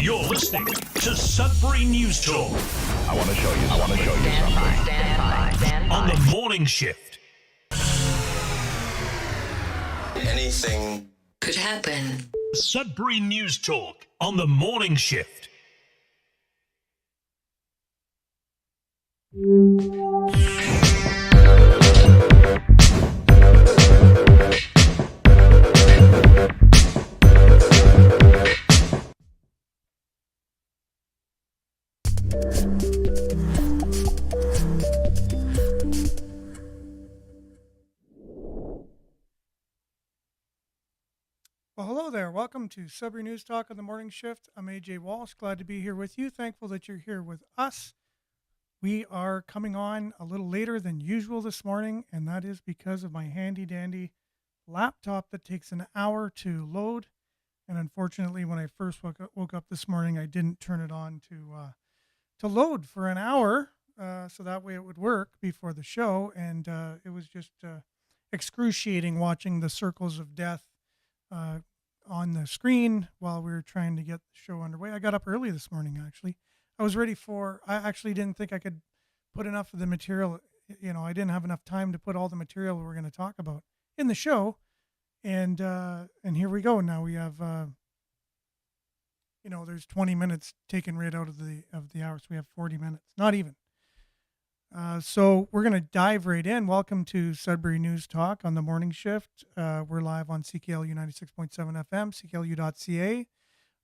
You're listening to Sudbury News Talk. I want to show you something. Stand by. On the morning shift. Anything could happen. Sudbury News Talk on the morning shift. Well, hello there. Welcome to Sudbury News Talk on the morning shift. I'm AJ Walsh. Glad to be here with you. Thankful that you're here with us. We are coming on a little later than usual this morning, and that is because of my handy dandy laptop that takes an hour to load. And unfortunately, when I first woke up this morning, I didn't turn it on to load for an hour, so that way it would work before the show. And it was just excruciating watching the circles of death on the screen while we were trying to get the show underway. I got up early this morning, actually. I was ready I actually didn't think I could put enough of the material. I didn't have enough time to put all the material we're going to talk about in the show. And here we go. Now we have, there's 20 minutes taken right out of the hour. So we have 40 minutes, not even. So we're going to dive right in. Welcome to Sudbury News Talk on the morning shift. We're live on CKLU 96.7 FM, CKLU.ca.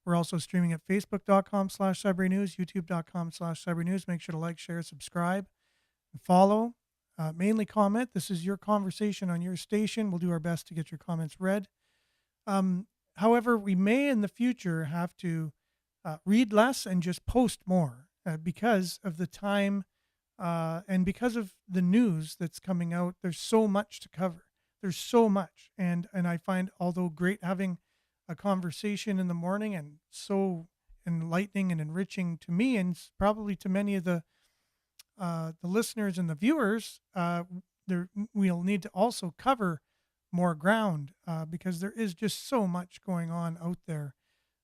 We're also streaming at Facebook.com/Sudbury News, YouTube.com/Sudbury News. Make sure to like, share, subscribe, and follow. Mainly comment. This is your conversation on your station. We'll do our best to get your comments read. However, we may in the future have to read less and just post more because of the time and because of the news that's coming out. There's so much to cover. There's so much. And I find, although great having a conversation in the morning and so enlightening and enriching to me and probably to many of the listeners and the viewers, we'll need to also cover more ground because there is just so much going on out there.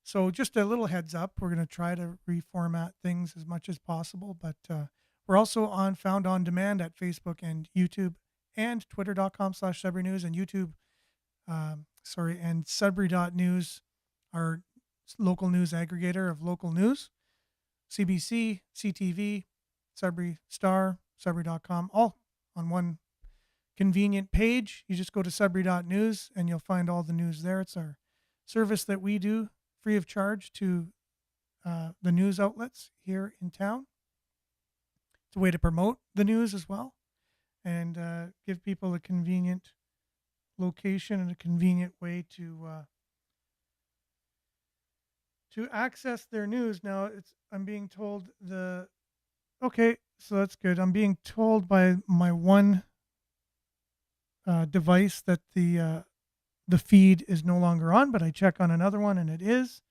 So just a little heads up, we're going to try to reformat things as much as possible, but we're also found on demand at Facebook and YouTube and twitter.com/Sudbury News and YouTube, and Sudbury.news, our local news aggregator of local news, CBC, CTV, Sudbury Star, Sudbury.com, all on one convenient page. You just go to Sudbury.news and you'll find all the news there. It's our service that we do free of charge to the news outlets here in town. It's a way to promote the news as well and give people a convenient location and a convenient way to access their news. Now, I'm being told okay, so that's good. I'm being told by my one device that the feed is no longer on, but I check on another one and it is.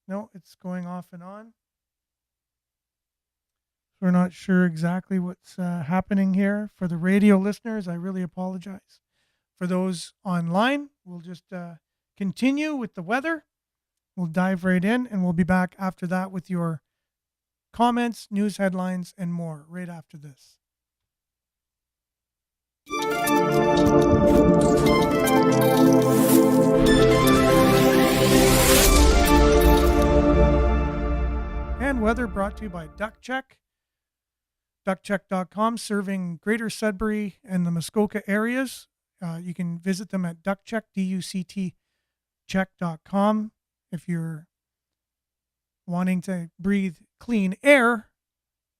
No, it's going off and on. We're not sure exactly what's happening here. For the radio listeners, I really apologize. For those online, we'll just continue with the weather. We'll dive right in, and we'll be back after that with your comments, news headlines, and more right after this. And weather brought to you by Duck Check. DuckCheck.com, serving Greater Sudbury and the Muskoka areas. You can visit them at DuckCheck, DuctCheck.com. If you're wanting to breathe clean air,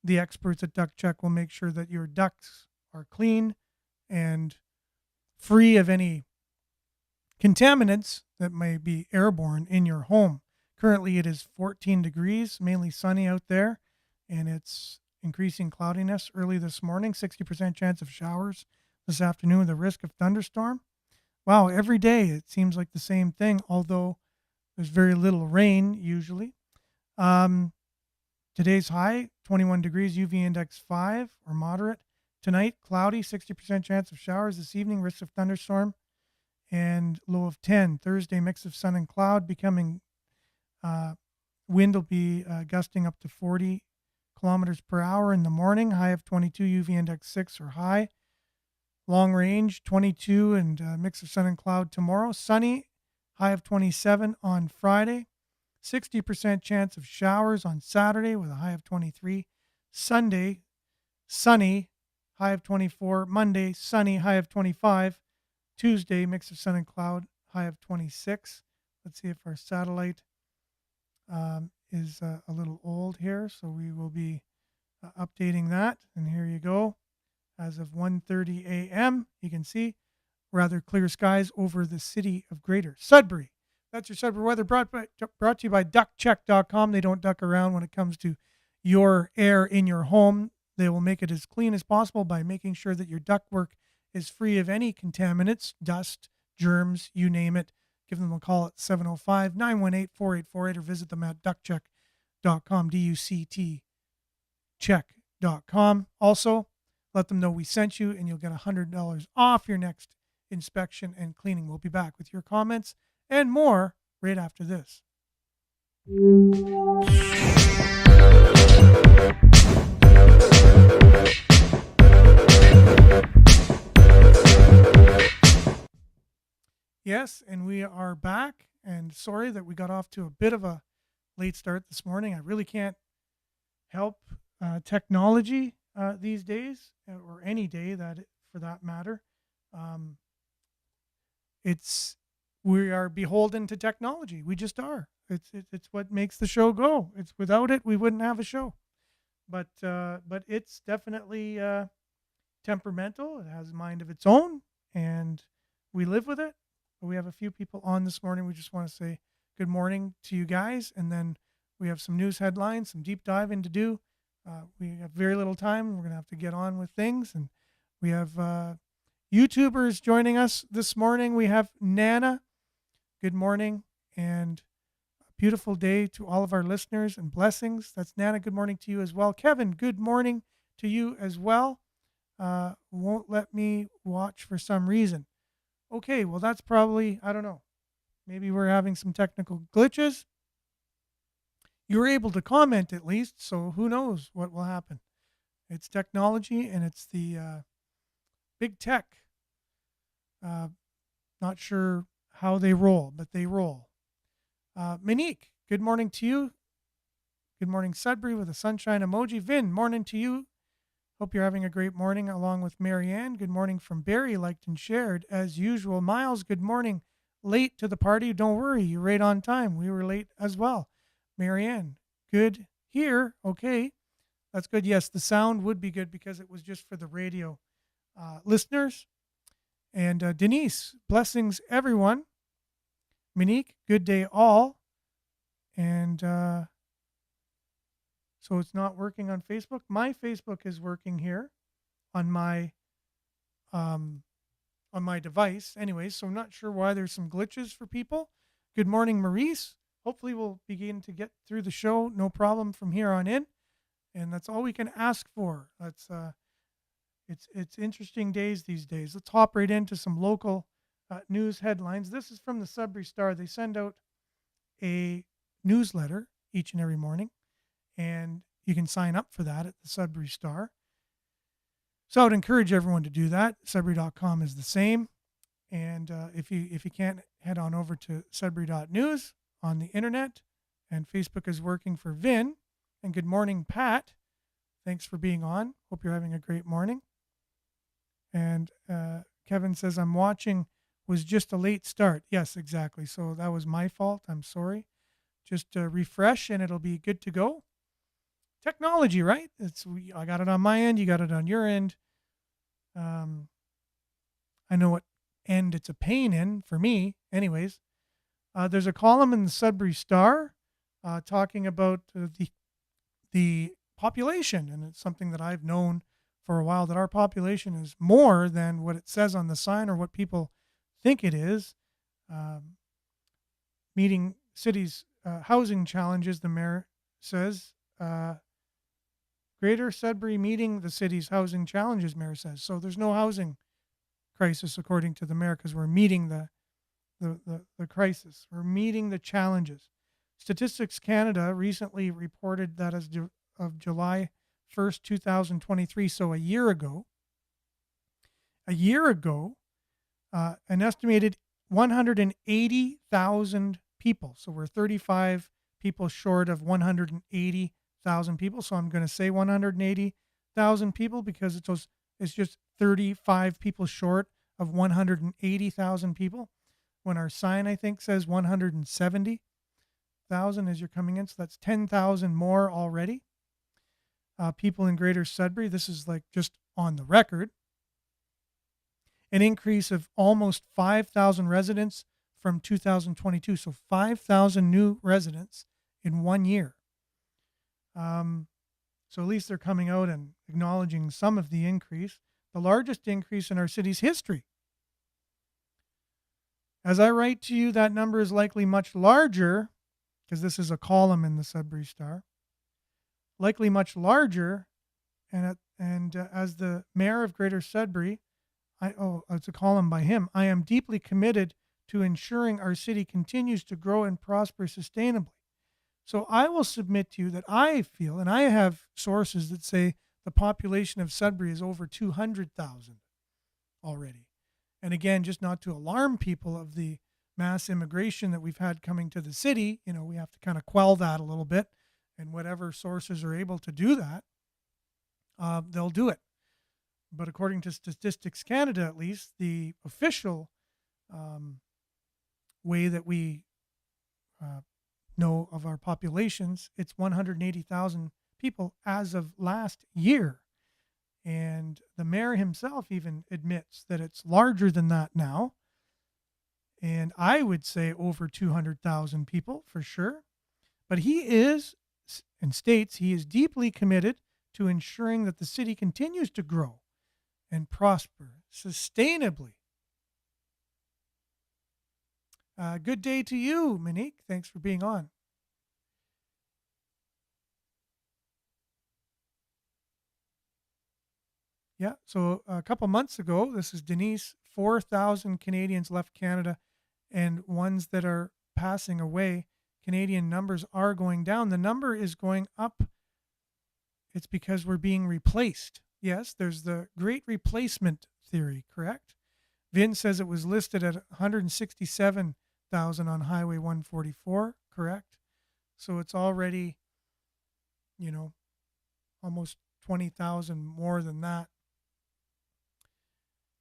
the experts at DuckCheck will make sure that your ducts are clean and free of any contaminants that may be airborne in your home. Currently, it is 14 degrees, mainly sunny out there, and it's increasing cloudiness early this morning, 60% chance of showers this afternoon with a risk of thunderstorm. Wow, every day it seems like the same thing, although there's very little rain usually. Today's high, 21 degrees, UV index 5 or moderate. Tonight, cloudy, 60% chance of showers. This evening, risk of thunderstorm and low of 10. Thursday, mix of sun and cloud, becoming Wind will be gusting up to 40 kilometers per hour in the morning. High of 22, UV index 6 or high. Long range 22 and mix of sun and cloud tomorrow. Sunny, high of 27 on Friday. 60% chance of showers on Saturday with a high of 23. Sunday, sunny, high of 24. Monday, sunny, high of 25. Tuesday, mix of sun and cloud, high of 26. Let's see if our satellite is a little old here, so we will be updating that. And here you go. As of 1:30 a.m., you can see rather clear skies over the city of Greater Sudbury. That's your Sudbury weather brought to you by duckcheck.com. They don't duck around when it comes to your air in your home. They will make it as clean as possible by making sure that your ductwork is free of any contaminants, dust, germs, you name it. Give them a call at 705-918-4848 or visit them at duckcheck.com, D-U-C-T check.com. Also, let them know we sent you and you'll get $100 off your next inspection and cleaning. We'll be back with your comments and more right after this. Yes, and we are back. And sorry that we got off to a bit of a late start this morning. I really can't help technology these days, or any day for that matter. We are beholden to technology. We just are. It's what makes the show go. It's without it, we wouldn't have a show. But it's definitely temperamental. It has a mind of its own, and we live with it. We have a few people on this morning. We just want to say good morning to you guys, and then we have some news headlines, some deep diving to do. We have very little time. We're going to have to get on with things, and we have YouTubers joining us this morning. We have Nana. Good morning, and a beautiful day to all of our listeners, and blessings. That's Nana. Good morning to you as well. Kevin, good morning to you as well. Won't let me watch for some reason. Okay, well, that's probably, I don't know. Maybe we're having some technical glitches. You were able to comment at least, so who knows what will happen. It's technology, and it's the big tech. Not sure how they roll, but they roll. Monique, good morning to you. Good morning, Sudbury, with a sunshine emoji. Vin, morning to you. Hope you're having a great morning along with Marianne. Good morning from Barrie, liked and shared as usual. Miles, good morning. Late to the party. Don't worry, you're right on time. We were late as well. Marianne, good here. Okay, that's good. Yes, the sound would be good because it was just for the radio listeners. And Denise, blessings everyone. Monique, good day all. And so it's not working on Facebook. My Facebook is working here on my device. Anyways, so I'm not sure why there's some glitches for people. Good morning, Maurice. Hopefully we'll begin to get through the show. No problem from here on in. And that's all we can ask for. That's it's interesting days these days. Let's hop right into some local news headlines. This is from the Sudbury Star. They send out a newsletter each and every morning, and you can sign up for that at the Sudbury Star. So I would encourage everyone to do that. Sudbury.com is the same. And if you can't, head on over to Sudbury.news on the internet. And Facebook is working for Vin. And good morning, Pat. Thanks for being on. Hope you're having a great morning. And Kevin says, I'm watching, was just a late start. Yes, exactly. So that was my fault. I'm sorry. Just refresh and it'll be good to go. Technology, right? I got it on my end. You got it on your end. I know what end it's a pain in for me. Anyways, there's a column in the Sudbury Star talking about the population, and it's something that I've known for a while, that our population is more than what it says on the sign or what people think it is. Meeting cities' housing challenges, the mayor says. Greater Sudbury meeting the city's housing challenges, mayor says. So there's no housing crisis, according to the mayor, because we're meeting the crisis. We're meeting the challenges. Statistics Canada recently reported that as of July 1st, 2023, so a year ago, an estimated 180,000 people. So we're 35 people short of 180,000 people. So I'm going to say 180,000 people because it's just 35 people short of 180,000 people. When our sign, I think, says 170,000 as you're coming in. So that's 10,000 more already. People in Greater Sudbury, this is like just on the record, an increase of almost 5,000 residents from 2022. So 5,000 new residents in 1 year. So at least they're coming out and acknowledging some of the increase, the largest increase in our city's history. As I write to you, that number is likely much larger, because this is a column in the Sudbury Star, likely much larger. And as the mayor of Greater Sudbury, it's a column by him. I am deeply committed to ensuring our city continues to grow and prosper sustainably. So I will submit to you that I feel, and I have sources that say the population of Sudbury is over 200,000 already. And again, just not to alarm people of the mass immigration that we've had coming to the city, we have to kind of quell that a little bit. And whatever sources are able to do that, they'll do it. But according to Statistics Canada, at least, the official way that we know of our populations, it's 180,000 people as of last year. And the mayor himself even admits that it's larger than that now. And I would say over 200,000 people for sure. But he is, and states he is deeply committed to ensuring that the city continues to grow and prosper sustainably. Good day to you, Monique. Thanks for being on. Yeah, so a couple months ago, this is Denise, 4,000 Canadians left Canada, and ones that are passing away. Canadian numbers are going down. The number is going up. It's because we're being replaced. Yes, there's the great replacement theory, correct? Vin says it was listed at 167,000 on Highway 144, correct? So it's already, almost 20,000 more than that.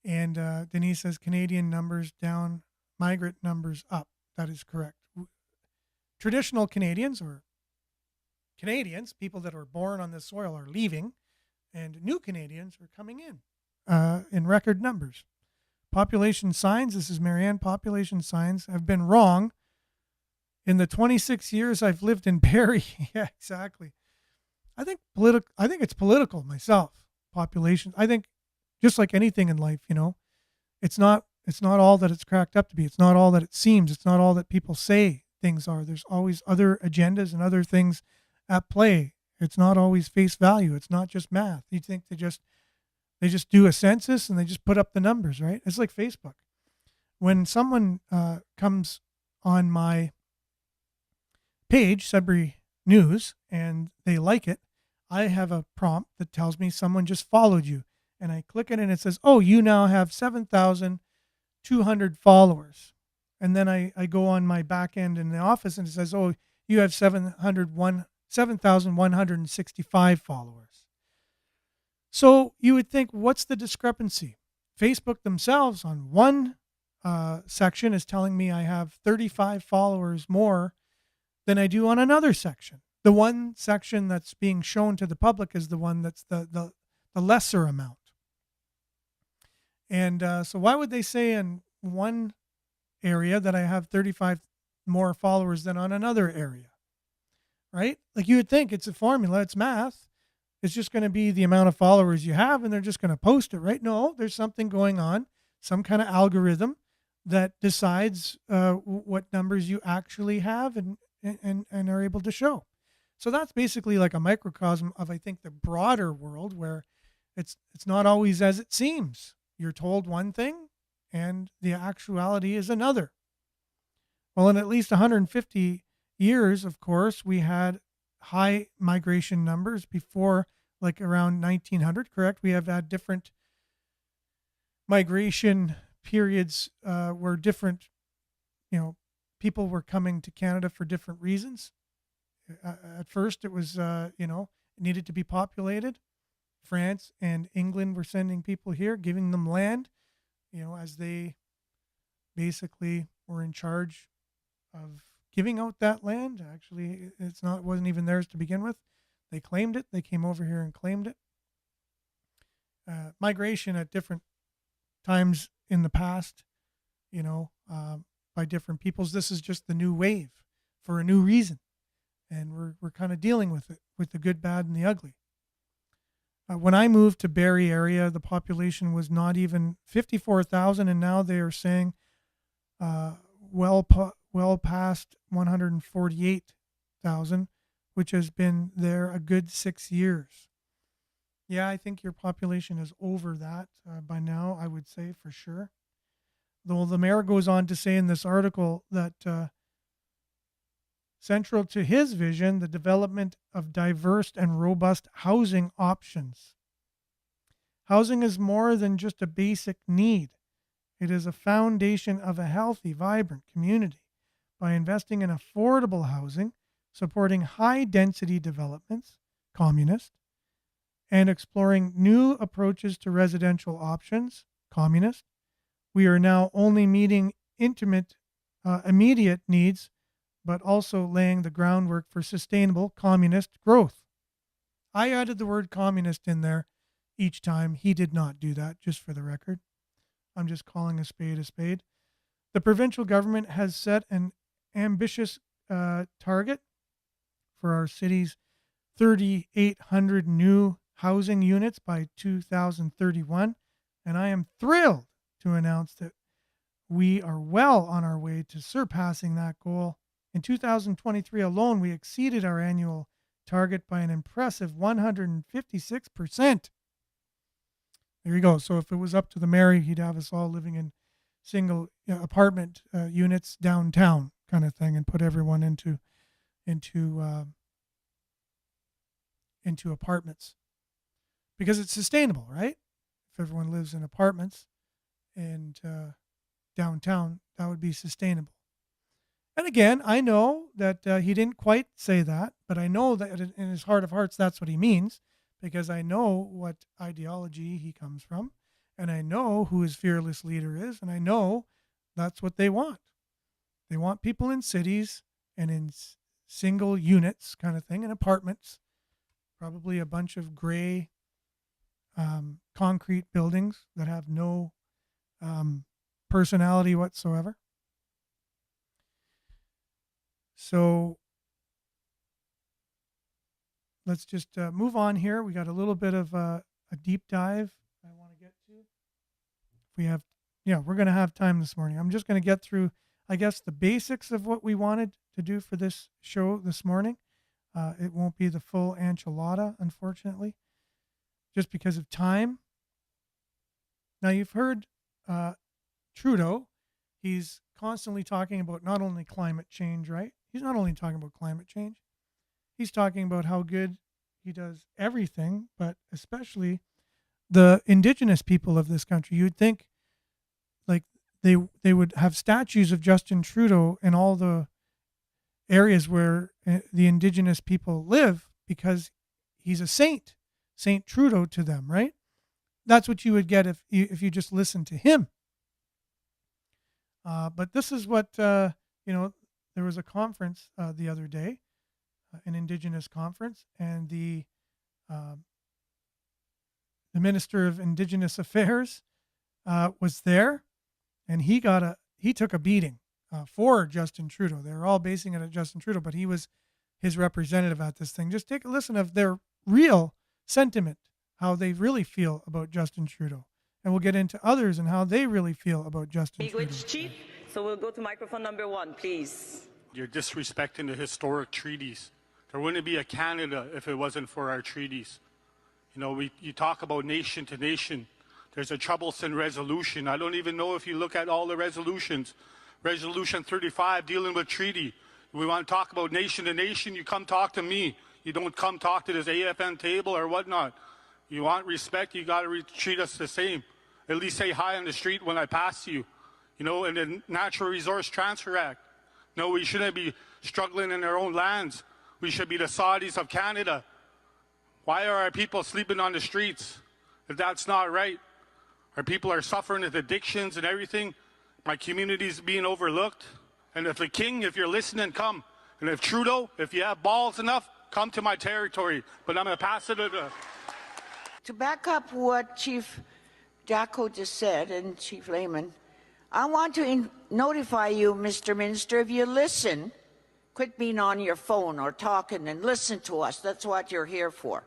And Denise says Canadian numbers down, migrant numbers up. That is correct. Traditional Canadians, or Canadians, people that are born on this soil, are leaving, and new Canadians are coming in record numbers. Population signs, this is Marianne, population signs have been wrong in the 26 years I've lived in Barrie. Yeah, exactly. I think it's political myself, population. I think just like anything in life, it's not all that it's cracked up to be. It's not all that it seems. It's not all that people say things are. There's always other agendas and other things at play. It's not always face value. It's not just math. You think they just do a census and they just put up the numbers, right? It's like Facebook. When someone comes on my page, Sudbury News, and they like it, I have a prompt that tells me someone just followed you. And I click it and it says, oh, you now have 7,200 followers. And then I go on my back end in the office and it says, oh, you have 7,165 followers. So you would think, what's the discrepancy? Facebook themselves on one section is telling me I have 35 followers more than I do on another section. The one section that's being shown to the public is the one that's the lesser amount. And so why would they say in one area that I have 35 more followers than on another area? Right? Like you would think it's a formula, it's math. It's just going to be the amount of followers you have and they're just going to post it, right? No, there's something going on, some kind of algorithm that decides what numbers you actually have and are able to show. So that's basically like a microcosm of, I think, the broader world where it's not always as it seems. You're told one thing and the actuality is another. Well, in at least 150 years, of course, we had high migration numbers before, like around 1900, correct? We have had different migration periods where different, people were coming to Canada for different reasons. At first, it was, it needed to be populated. France and England were sending people here, giving them land, as they basically were in charge of giving out that land. Actually, wasn't even theirs to begin with. They claimed it. They came over here and claimed it. Migration at different times in the past, by different peoples. This is just the new wave for a new reason, and we're kind of dealing with it, with the good, bad, and the ugly. When I moved to Barrie area, the population was not even 54,000, and now they are saying well past 148,000, which has been there a good 6 years. Yeah, I think your population is over that by now, I would say for sure. Though the mayor goes on to say in this article that central to his vision, the development of diverse and robust housing options. Housing is more than just a basic need. It is a foundation of a healthy, vibrant community. By investing in affordable housing, supporting high-density developments, communist, and exploring new approaches to residential options, communist, we are now only meeting immediate needs, but also laying the groundwork for sustainable communist growth. I added the word communist in there each time. He did not do that, just for the record. I'm just calling a spade a spade. The provincial government has set an ambitious target for our city's 3,800 new housing units by 2031, and I am thrilled to announce that we are well on our way to surpassing that goal. In 2023 alone, we exceeded our annual target by an impressive 156%. There you go. So if it was up to the mayor, he'd have us all living in single apartment units downtown, kind of thing, and put everyone into apartments, because it's sustainable, right? If everyone lives in apartments and downtown, that would be sustainable. And again, I know that he didn't quite say that, but I know that in his heart of hearts, that's what he means, because I know what ideology he comes from, and I know who his fearless leader is, and I know that's what they want. They want people in cities and in single units kind of thing, in apartments, probably a bunch of gray concrete buildings that have no personality whatsoever. So let's just move on here. We got a little bit of a deep dive I want to get to. We're going to have time this morning. I'm just going to get through, I guess, the basics of what we wanted to do for this show this morning. It won't be the full enchilada, unfortunately, just because of time. Now, you've heard Trudeau. He's constantly talking about not only climate change, right? He's not only talking about climate change. He's talking about how good he does everything, but especially the Indigenous people of this country. You'd think like they would have statues of Justin Trudeau in all the areas where the Indigenous people live, because he's a saint, Saint Trudeau to them, right? That's what you would get if you just listened to him. But this is what, there was a conference the other day, an Indigenous conference, and the Minister of Indigenous Affairs was there, and he took a beating for Justin Trudeau. They were all basing it on Justin Trudeau, but he was his representative at this thing. Just take a listen of their real sentiment, how they really feel about Justin Trudeau. And we'll get into others and how they really feel about Justin Trudeau. Chief. So we'll go to microphone number 1, please. You're disrespecting the historic treaties. There wouldn't be a Canada if it wasn't for our treaties. You talk about nation to nation. There's a troublesome resolution. I don't even know if you look at all the resolutions. Resolution 35 dealing with treaty. We want to talk about nation to nation, you come talk to me. You don't come talk to this AFN table or whatnot. You want respect, you got to treat us the same. At least say hi on the street when I pass you. You know, and the Natural Resource Transfer Act. No, we shouldn't be struggling in our own lands. We should be the Saudis of Canada. Why are our people sleeping on the streets? If that's not right. Our people are suffering with addictions and everything. My community's being overlooked. And if the king, if you're listening, come. And if Trudeau, if you have balls enough, come to my territory. But I'm going to pass it To back up what Chief Jacko just said, and Chief Lehman, I want to notify you, Mr. Minister, if you listen, quit being on your phone or talking and listen to us. That's what you're here for.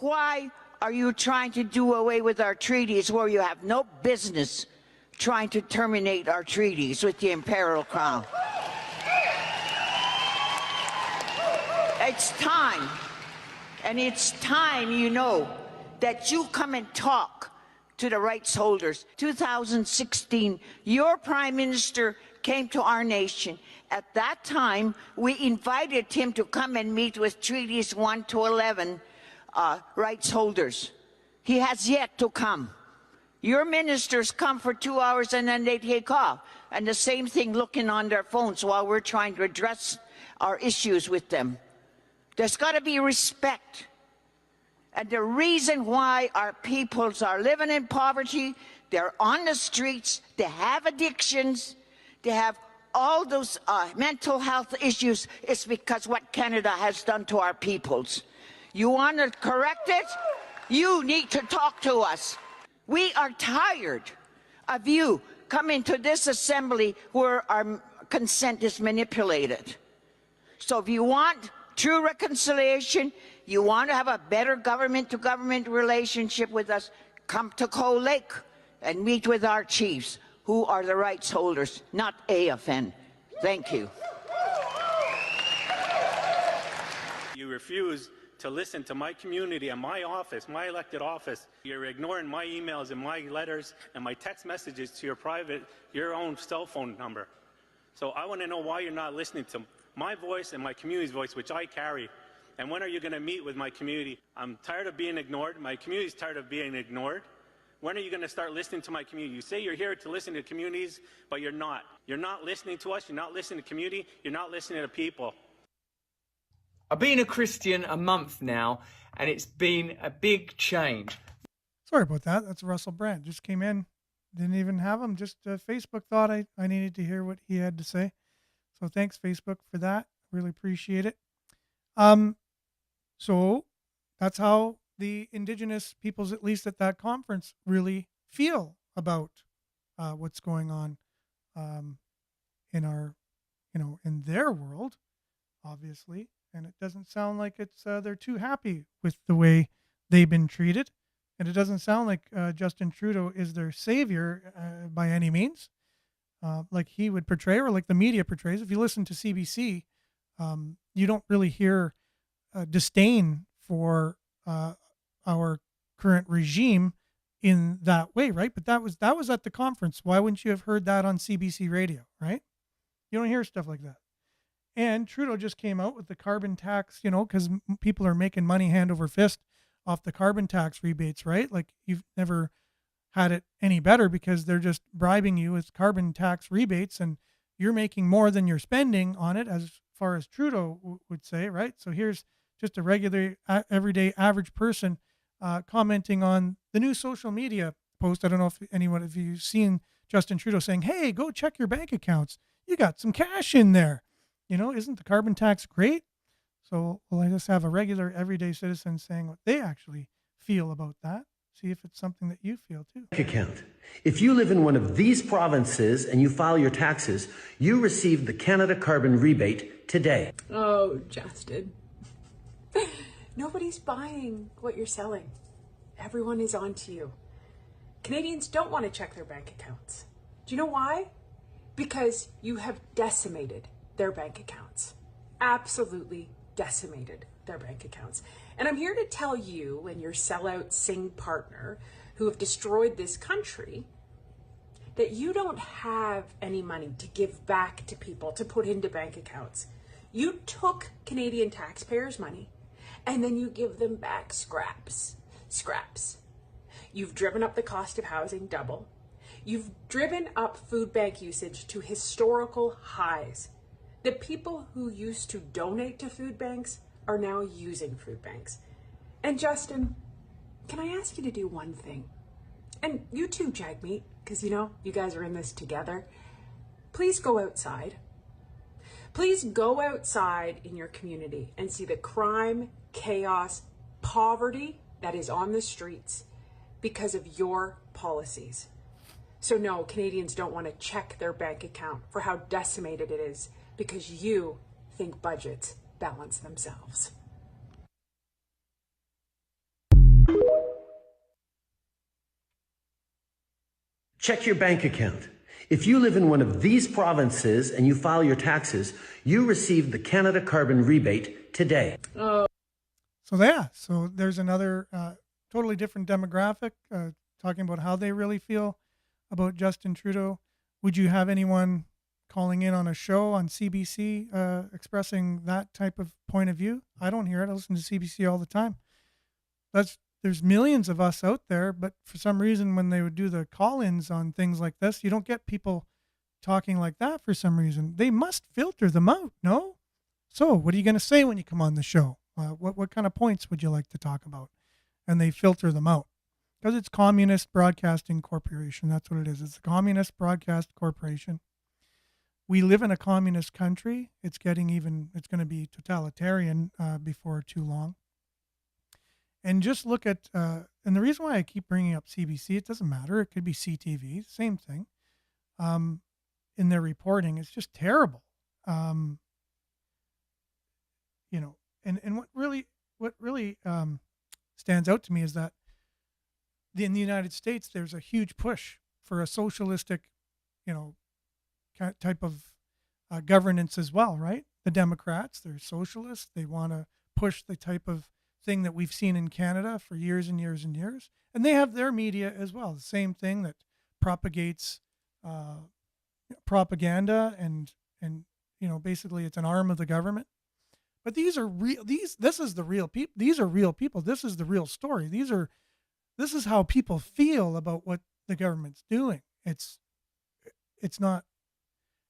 Why are you trying to do away with our treaties where you have no business trying to terminate our treaties with the Imperial Crown? It's time, and it's time, you know, that you come and talk to the rights holders. 2016, your Prime Minister came to our nation. At that time, we invited him to come and meet with Treaties 1 to 11 rights holders. He has yet to come. Your ministers come for 2 hours and then they take off. And the same thing looking on their phones while we're trying to address our issues with them. There's got to be respect. And the reason why our peoples are living in poverty, they're on the streets, they have addictions, they have all those mental health issues, is because what Canada has done to our peoples. You want to correct it? You need to talk to us. We are tired of you coming to this assembly where our consent is manipulated. So if you want true reconciliation, you want to have a better government-to-government relationship with us, come to Cold Lake and meet with our chiefs, who are the rights holders, not AFN. Thank you. You refuse to listen to my community and my office, my elected office. You're ignoring my emails and my letters and my text messages to your own cell phone number. So I want to know why you're not listening to my voice and my community's voice, which I carry. And when are you going to meet with my community? I'm tired of being ignored. My community's tired of being ignored. When are you going to start listening to my community? You say you're here to listen to communities, but you're not. You're not listening to us. You're not listening to community. You're not listening to people. I've been a Christian a month now, and it's been a big change. Sorry about that. That's Russell Brand. Just came in. Didn't even have him. Just Facebook thought I needed to hear what he had to say. So thanks, Facebook, for that. Really appreciate it. So that's how the Indigenous peoples, at least at that conference, really feel about what's going on in our, in their world, obviously. And it doesn't sound like they're too happy with the way they've been treated. And it doesn't sound like Justin Trudeau is their savior by any means, like he would portray or like the media portrays. If you listen to CBC, you don't really hear disdain for our current regime in that way, right? But that was at the conference. Why wouldn't you have heard that on CBC radio, right? You don't hear stuff like that. And Trudeau just came out with the carbon tax, because people are making money hand over fist off the carbon tax rebates, right? Like you've never had it any better because they're just bribing you with carbon tax rebates and you're making more than you're spending on it, as far as Trudeau would say, right? So here's just a regular, everyday, average person commenting on the new social media post. I don't know if anyone of you seen Justin Trudeau saying, hey, go check your bank accounts. You got some cash in there. Isn't the carbon tax great? So will I just have a regular everyday citizen saying what they actually feel about that? See if it's something that you feel too. Account. If you live in one of these provinces and you file your taxes, you receive the Canada Carbon Rebate today. Oh, Justin. Nobody's buying what you're selling. Everyone is on to you. Canadians don't want to check their bank accounts. Do you know why? Because you have decimated their bank accounts. Absolutely decimated their bank accounts. And I'm here to tell you and your sellout Singh partner who have destroyed this country that you don't have any money to give back to people, to put into bank accounts. You took Canadian taxpayers' money and then you give them back scraps. You've driven up the cost of housing double. You've driven up food bank usage to historical highs. The people who used to donate to food banks are now using food banks. And Justin, can I ask you to do one thing? And you too, Jagmeet, because you guys are in this together. Please go outside. Please go outside in your community and see the crime, chaos, poverty that is on the streets because of your policies. So no, Canadians don't want to check their bank account for how decimated it is because you think budgets balance themselves. Check your bank account. If you live in one of these provinces and you file your taxes, you receive the Canada Carbon Rebate today. So there's another totally different demographic talking about how they really feel about Justin Trudeau. Would you have anyone calling in on a show on CBC expressing that type of point of view? I don't hear it. I listen to CBC all the time. There's millions of us out there, but for some reason when they would do the call-ins on things like this, you don't get people talking like that for some reason. They must filter them out, no? So what are you going to say when you come on the show? What kind of points would you like to talk about? And they filter them out. Because it's Communist Broadcasting Corporation. That's what it is. It's a Communist Broadcast Corporation. We live in a communist country. It's going to be totalitarian before too long. And just look at, and the reason why I keep bringing up CBC, it doesn't matter. It could be CTV, same thing. In their reporting, it's just terrible. And what really stands out to me is that in the United States, there's a huge push for a socialistic, type of governance as well, right? The Democrats, they're socialists. They want to push the type of thing that we've seen in Canada for years and years and years. And they have their media as well. The same thing that propagates propaganda and basically it's an arm of the government. But these are real. This is the real people. These are real people. This is the real story. This is how people feel about what the government's doing. It's not.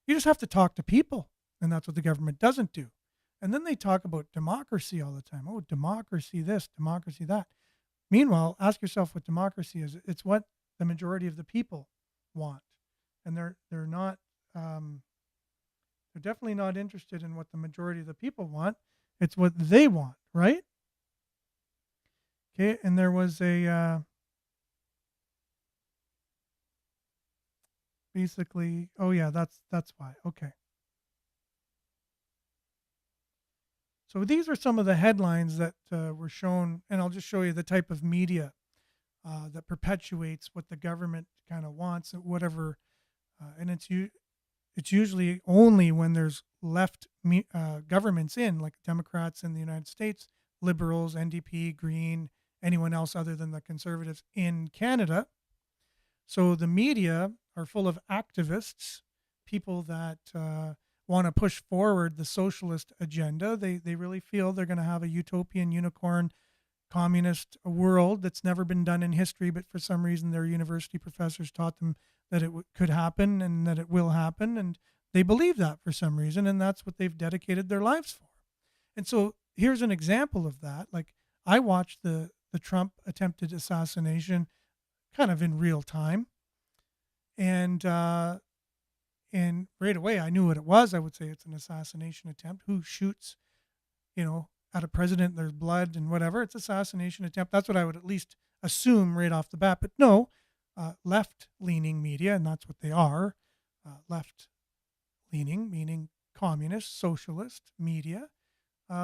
You just have to talk to people, and that's what the government doesn't do. And then they talk about democracy all the time. Oh, democracy this, democracy that. Meanwhile, ask yourself what democracy is. It's what the majority of the people want, and they're not. They're definitely not interested in what the majority of the people want. It's what they want, right? Okay, and there was a basically. Oh yeah, that's why. Okay. So these are some of the headlines that were shown, and I'll just show you the type of media that perpetuates what the government kind of wants, whatever. And it's usually only when there's left governments in, like Democrats in the United States, Liberals, NDP, Green, anyone else other than the Conservatives in Canada. So the media are full of activists, people that want to push forward the socialist agenda. They really feel they're going to have a utopian, unicorn, communist world that's never been done in history, but for some reason their university professors taught them that it could happen and that it will happen, and they believe that for some reason, and that's what they've dedicated their lives for. And so here's an example of that. Like, I watched the Trump attempted assassination kind of in real time, and right away I knew what it was. I would say it's an assassination attempt. Who shoots, at a president, there's blood and whatever. It's assassination attempt. That's what I would at least assume right off the bat. But no, left-leaning media, and that's what they are, left-leaning, meaning communist, socialist media.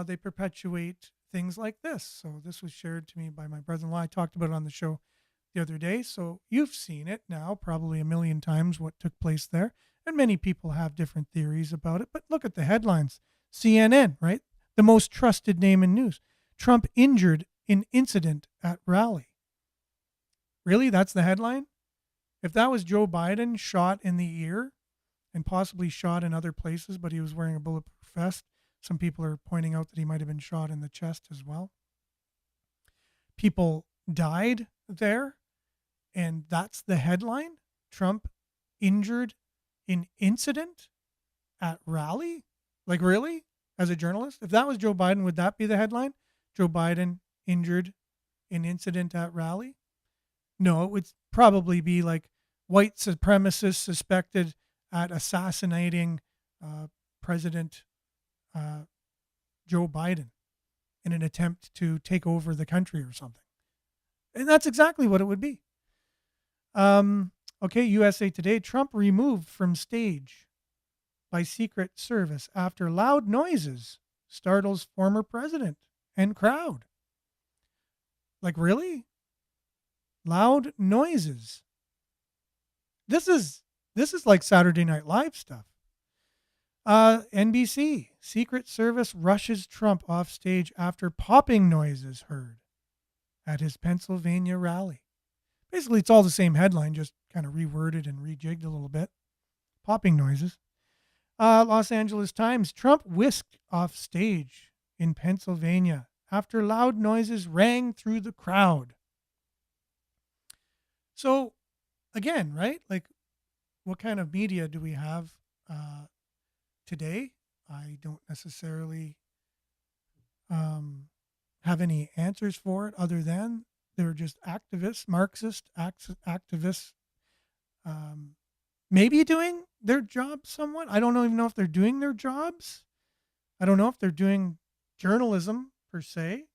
They perpetuate things like this. So this was shared to me by my brother-in-law. I talked about it on the show the other day. So you've seen it now probably a million times what took place there. And many people have different theories about it. But look at the headlines. CNN, right? The most trusted name in news. Trump injured in incident at rally. Really? That's the headline? If that was Joe Biden shot in the ear and possibly shot in other places, but he was wearing a bulletproof vest, some people are pointing out that he might have been shot in the chest as well. People died there, and that's the headline. Trump injured in incident at rally? Like, really? As a journalist? If that was Joe Biden, would that be the headline? Joe Biden injured in incident at rally? No, it would probably be like white supremacists suspected at assassinating President Joe Biden in an attempt to take over the country or something. And that's exactly what it would be. Okay, USA Today, Trump removed from stage by Secret Service after loud noises startles former president and crowd. Like, really? Loud noises. This is like Saturday Night Live stuff. NBC, Secret Service rushes Trump off stage after popping noises heard at his Pennsylvania rally. Basically, it's all the same headline, just kind of reworded and rejigged a little bit. Popping noises. Los Angeles Times, Trump whisked off stage in Pennsylvania after loud noises rang through the crowd. So, again, right? Like, what kind of media do we have today? I don't necessarily have any answers for it other than they're just activists, Marxist activists, maybe doing their job somewhat. I don't even know if they're doing their jobs. I don't know if they're doing journalism per se.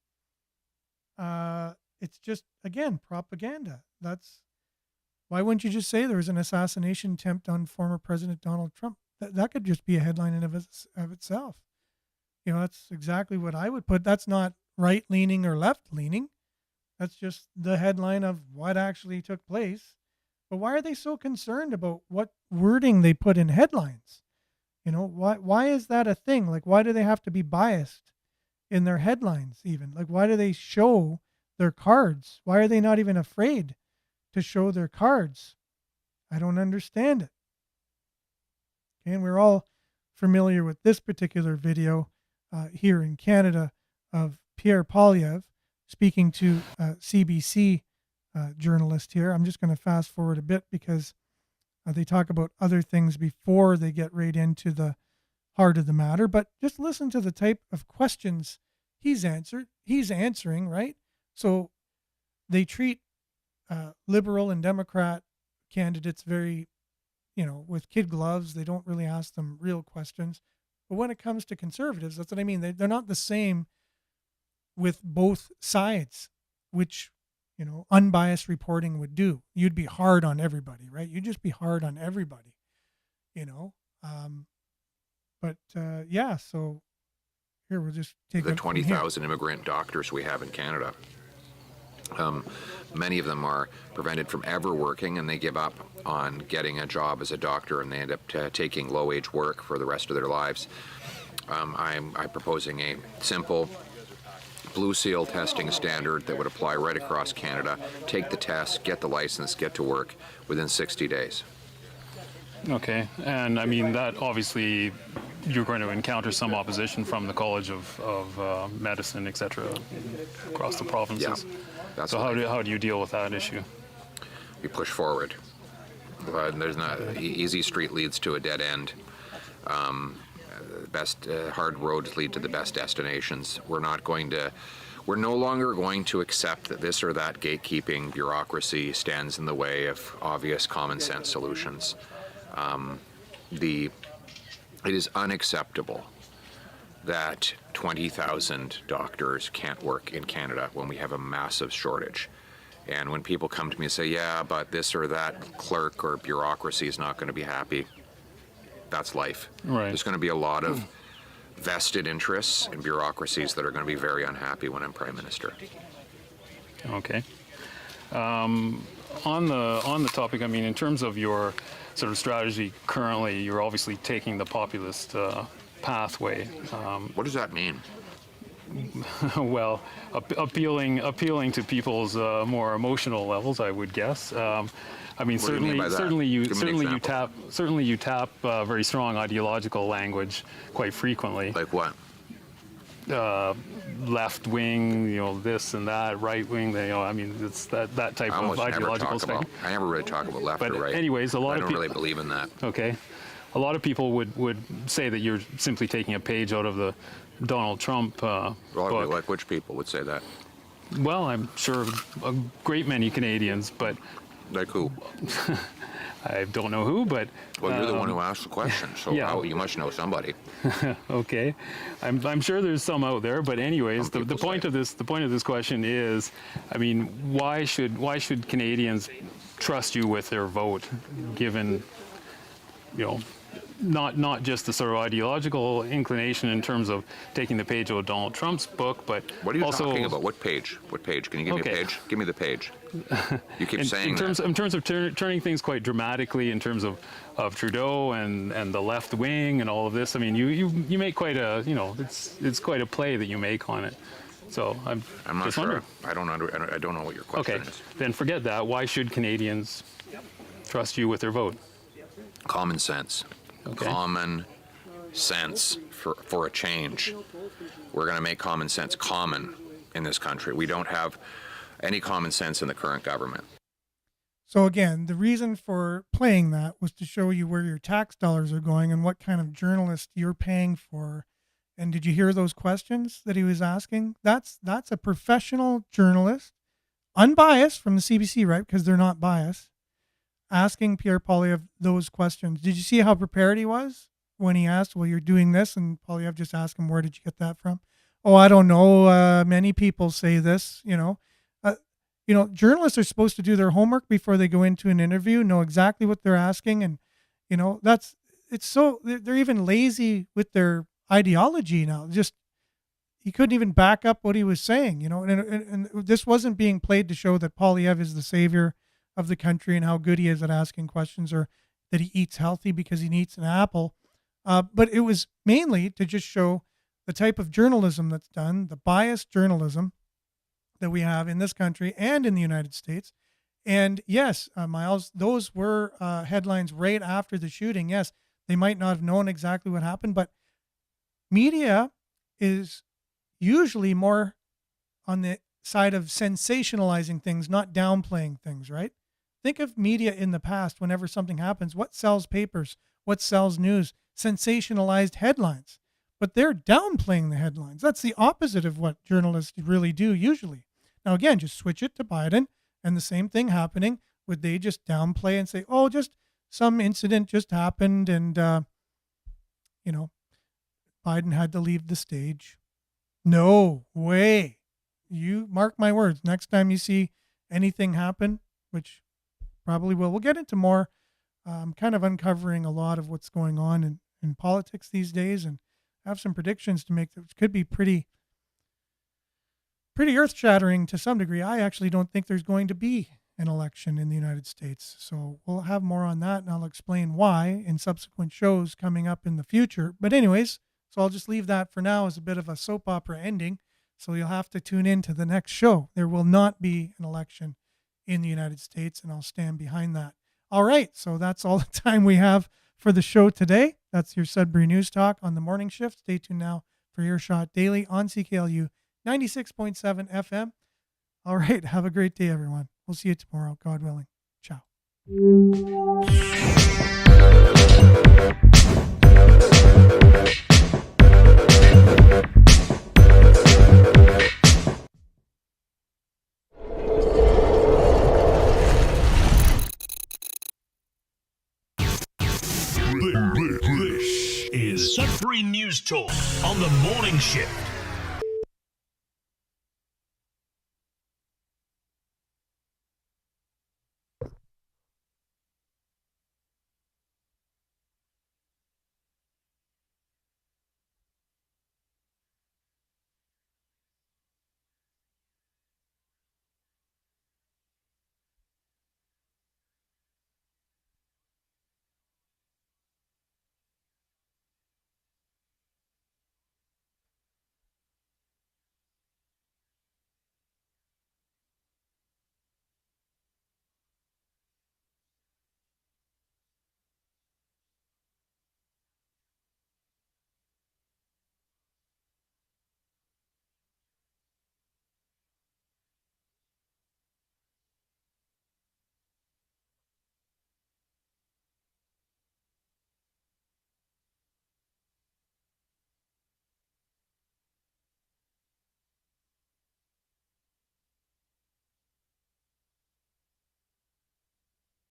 It's just, again, propaganda. Why wouldn't you just say there was an assassination attempt on former President Donald Trump? That could just be a headline in of itself. You know, that's exactly what I would put. That's not right-leaning or left-leaning. That's just the headline of what actually took place. But why are they so concerned about what wording they put in headlines? You know, why is that a thing? Like, why do they have to be biased in their headlines even? Like, why do they show their cards? Why are they not even afraid to show their cards? I don't understand it. Okay, and we're all familiar with this particular video here in Canada of Pierre Poilievre speaking to CBC journalist here. I'm just going to fast forward a bit because they talk about other things before they get right into the heart of the matter. But just listen to the type of questions he's answering, right? So they treat Liberal and Democrat candidates very, with kid gloves. They don't really ask them real questions. But when it comes to conservatives, that's what I mean. They're not the same with both sides, which, unbiased reporting would do. You'd be hard on everybody, right? You'd just be hard on everybody, yeah, so here we'll just take the 20,000 immigrant doctors we have in Canada. Many of them are prevented from ever working, and they give up on getting a job as a doctor, and they end up taking low-wage work for the rest of their lives. I'm proposing a simple Blue Seal testing standard that would apply right across Canada. Take the test, get the license, get to work within 60 days. Okay, and I mean that obviously you're going to encounter some opposition from the College of Medicine, etc., across the provinces. Yeah, so how do you deal with that issue? We push forward. There's not easy street leads to a dead end. Best hard roads lead to the best destinations. We're no longer going to accept that this or that gatekeeping bureaucracy stands in the way of obvious common sense solutions. It is unacceptable that 20,000 doctors can't work in Canada when we have a massive shortage. And when people come to me and say, yeah, but this or that clerk or bureaucracy is not going to be happy, that's life. Right. There's going to be a lot of vested interests and bureaucracies that are going to be very unhappy when I'm Prime Minister. Okay. On the topic, I mean, in terms of your sort of strategy currently, you're obviously taking the populist pathway. What does that mean? well, appealing to people's more emotional levels, I would guess. I mean, What do you mean by that? certainly you Give me an tap very strong ideological language quite frequently. Like what? Left wing, this and that, right wing. I mean, it's that type of ideological spectrum. I never really talk about left But or right. anyways, I don't really believe in that. Okay, a lot of people would say that you're simply taking a page out of the Donald Trump book. Like which people would say that? Well, I'm sure a great many Canadians, but like who? I don't know who, but well, you're the one who asked the question, so yeah. You must know somebody. Okay, I'm sure there's some out there, but anyways, the point of this question is, I mean, why should Canadians trust you with their vote, given, not just the sort of ideological inclination in terms of taking the page out of Donald Trump's book, but what are you also talking about? What page? What page? Can you give me a page? Give me the page. You keep saying that. In terms of turning things quite dramatically, in terms of Trudeau and the left wing and all of this. I mean, you make quite a it's quite a play that you make on it. So I'm not just sure. Wondering. I don't know what your question is. Then forget that. Why should Canadians trust you with their vote? Common sense. Okay. Common sense for a change. We're going to make common sense common in this country. We don't have any common sense in the current government. So again, the reason for playing that was to show you where your tax dollars are going and what kind of journalist you're paying for. And did you hear those questions that he was asking? That's a professional journalist, unbiased from the CBC, right? Because they're not biased, asking Pierre Poilievre those questions. Did you see how prepared he was when he asked, well, you're doing this? And Poilievre just asked him, where did you get that from? Oh, I don't know. Many people say this, journalists are supposed to do their homework before they go into an interview, know exactly what they're asking. And, they're even lazy with their ideology now. Just, he couldn't even back up what he was saying, and this wasn't being played to show that Poilievre is the savior of the country and how good he is at asking questions, or that he eats healthy because he eats an apple. But it was mainly to just show the type of journalism that's done, the biased journalism that we have in this country and in the United States. And yes, Miles, those were headlines right after the shooting. Yes, they might not have known exactly what happened, but media is usually more on the side of sensationalizing things, not downplaying things, right? Think of media in the past. Whenever something happens, what sells papers? What sells news? Sensationalized headlines. But they're downplaying the headlines. That's the opposite of what journalists really do usually. Now, again, just switch it to Biden and the same thing happening. Would they just downplay and say, oh, just some incident just happened and, Biden had to leave the stage? No way. You mark my words. Next time you see anything happen, which probably will, we'll get into more. I'm kind of uncovering a lot of what's going on in politics these days, and have some predictions to make that could be pretty earth-shattering to some degree. I actually don't think there's going to be an election in the United States. So we'll have more on that, and I'll explain why in subsequent shows coming up in the future. But anyways, so I'll just leave that for now as a bit of a soap opera ending. So you'll have to tune in to the next show. There will not be an election in the United States, and I'll stand behind that. All right, so that's all the time we have for the show today. That's your Sudbury News Talk on the morning shift. Stay tuned now for Earshot Daily on CKLU 96.7 FM. All right, have a great day, everyone. We'll see you tomorrow, God willing. Ciao. This is Sudbury News Talk on the morning shift.